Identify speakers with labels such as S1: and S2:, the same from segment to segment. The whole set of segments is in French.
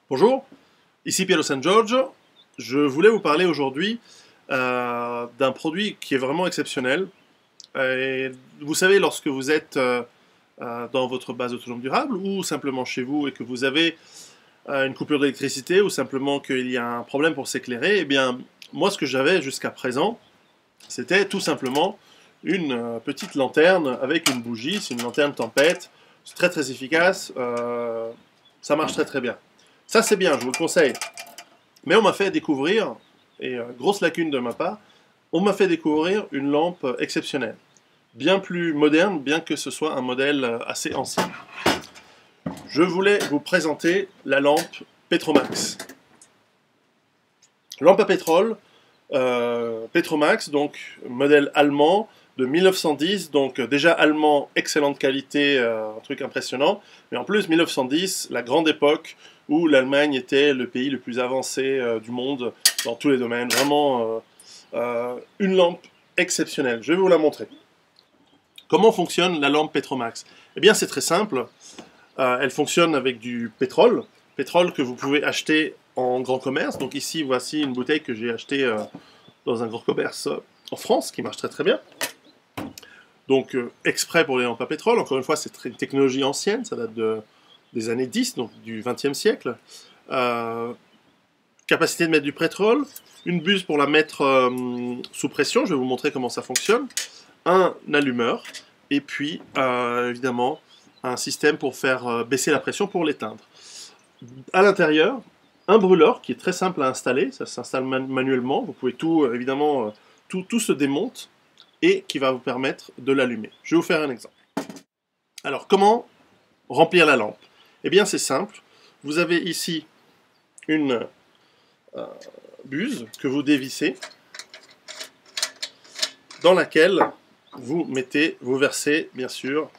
S1: Bonjour, ici Piero San Giorgio. Je voulais vous parler aujourd'hui d'un produit qui est vraiment exceptionnel. Et vous savez, lorsque vous êtes dans votre base autonome durable ou simplement chez vous et que vous avez une coupure d'électricité ou simplement qu'il y a un problème pour s'éclairer, eh bien, moi, ce que j'avais jusqu'à présent, c'était tout simplement une petite lanterne avec une bougie. C'est une lanterne tempête. C'est très très efficace. Ça marche très très bien. Ça, c'est bien, je vous le conseille. Mais on m'a fait découvrir, et grosse lacune de ma part, on m'a fait découvrir une lampe exceptionnelle. Bien plus moderne, bien que ce soit un modèle assez ancien. Je voulais vous présenter la lampe Petromax. Lampe à pétrole, Petromax, donc modèle allemand de 1910, donc déjà allemand, excellente qualité, un truc impressionnant, mais en plus 1910, la grande époque où l'Allemagne était le pays le plus avancé du monde dans tous les domaines, vraiment une lampe exceptionnelle. Je vais vous la montrer. Comment fonctionne la lampe Petromax? Eh bien c'est très simple, elle fonctionne avec du pétrole que vous pouvez acheter en grand commerce. Donc ici voici une bouteille que j'ai achetée dans un grand commerce en France, qui marche très très bien. Donc exprès pour les lampes à pétrole, encore une fois c'est une technologie ancienne, ça date des années 10, donc du XXe siècle. Capacité de mettre du pétrole, une buse pour la mettre sous pression, je vais vous montrer comment ça fonctionne, un allumeur, et puis évidemment un système pour faire baisser la pression pour l'éteindre. À l'intérieur, un brûleur qui est très simple à installer, ça s'installe manuellement, vous pouvez tout, évidemment, tout se démonte, et qui va vous permettre de l'allumer. Je vais vous faire un exemple. Alors, comment remplir la lampe? Eh bien, c'est simple. Vous avez ici une buse que vous dévissez, dans laquelle vous versez, bien sûr,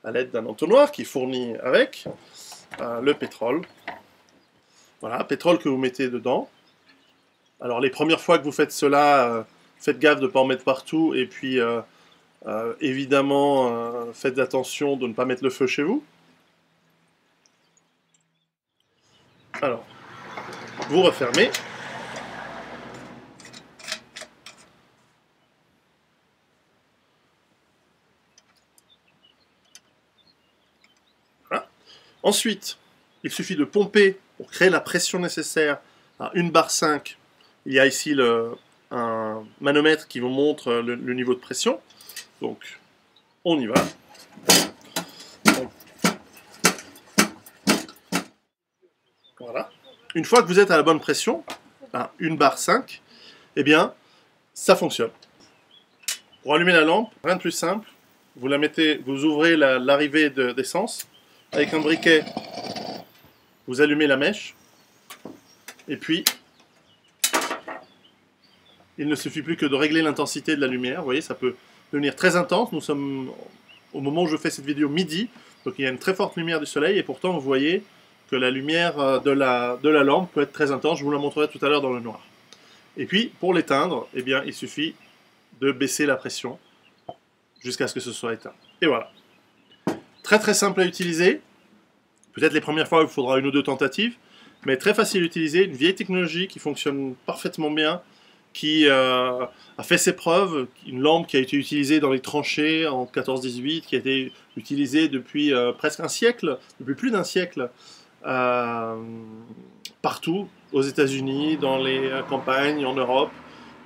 S1: à l'aide d'un entonnoir qui est fourni avec le pétrole. Voilà, pétrole que vous mettez dedans. Alors, les premières fois que vous faites cela, faites gaffe de ne pas en mettre partout, et puis évidemment, faites attention de ne pas mettre le feu chez vous. Alors, vous refermez. Voilà. Ensuite, il suffit de pomper pour créer la pression nécessaire à 1 bar 5. Il y a ici un manomètre qui vous montre le niveau de pression. Donc, on y va. Voilà. Une fois que vous êtes à la bonne pression, à 1 bar 5, eh bien, ça fonctionne. Pour allumer la lampe, rien de plus simple. Vous la mettez, vous ouvrez l'arrivée d'essence. Avec un briquet, vous allumez la mèche. Et puis, il ne suffit plus que de régler l'intensité de la lumière. Vous voyez, ça peut devenir très intense. Nous sommes, au moment où je fais cette vidéo, midi. Donc il y a une très forte lumière du soleil. Et pourtant, vous voyez que la lumière de la lampe peut être très intense. Je vous la montrerai tout à l'heure dans le noir. Et puis, pour l'éteindre, eh bien, il suffit de baisser la pression jusqu'à ce que ce soit éteint. Et voilà. Très très simple à utiliser. Peut-être les premières fois, il vous faudra une ou deux tentatives. Mais très facile à utiliser. Une vieille technologie qui fonctionne parfaitement bien, qui a fait ses preuves, une lampe qui a été utilisée dans les tranchées en 14-18, qui a été utilisée depuis presque un siècle, depuis plus d'un siècle, partout, aux États-Unis, dans les campagnes, en Europe,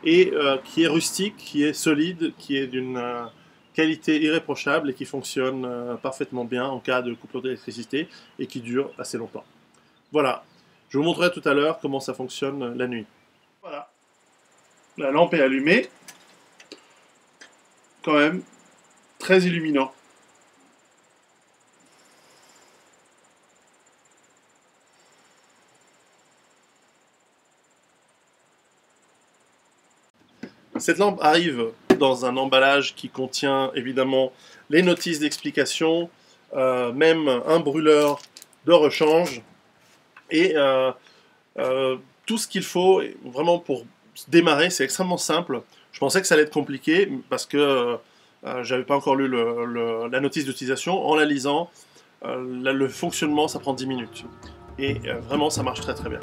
S1: et qui est rustique, qui est solide, qui est d'une qualité irréprochable et qui fonctionne parfaitement bien en cas de coupure d'électricité et qui dure assez longtemps. Voilà, je vous montrerai tout à l'heure comment ça fonctionne la nuit. Voilà. La lampe est allumée, quand même très illuminant. Cette lampe arrive dans un emballage qui contient évidemment les notices d'explication, même un brûleur de rechange et tout ce qu'il faut vraiment pour démarrer. C'est extrêmement simple. Je pensais que ça allait être compliqué parce que j'avais pas encore lu la notice d'utilisation. En la lisant, le fonctionnement, ça prend 10 minutes. et vraiment ça marche très très bien.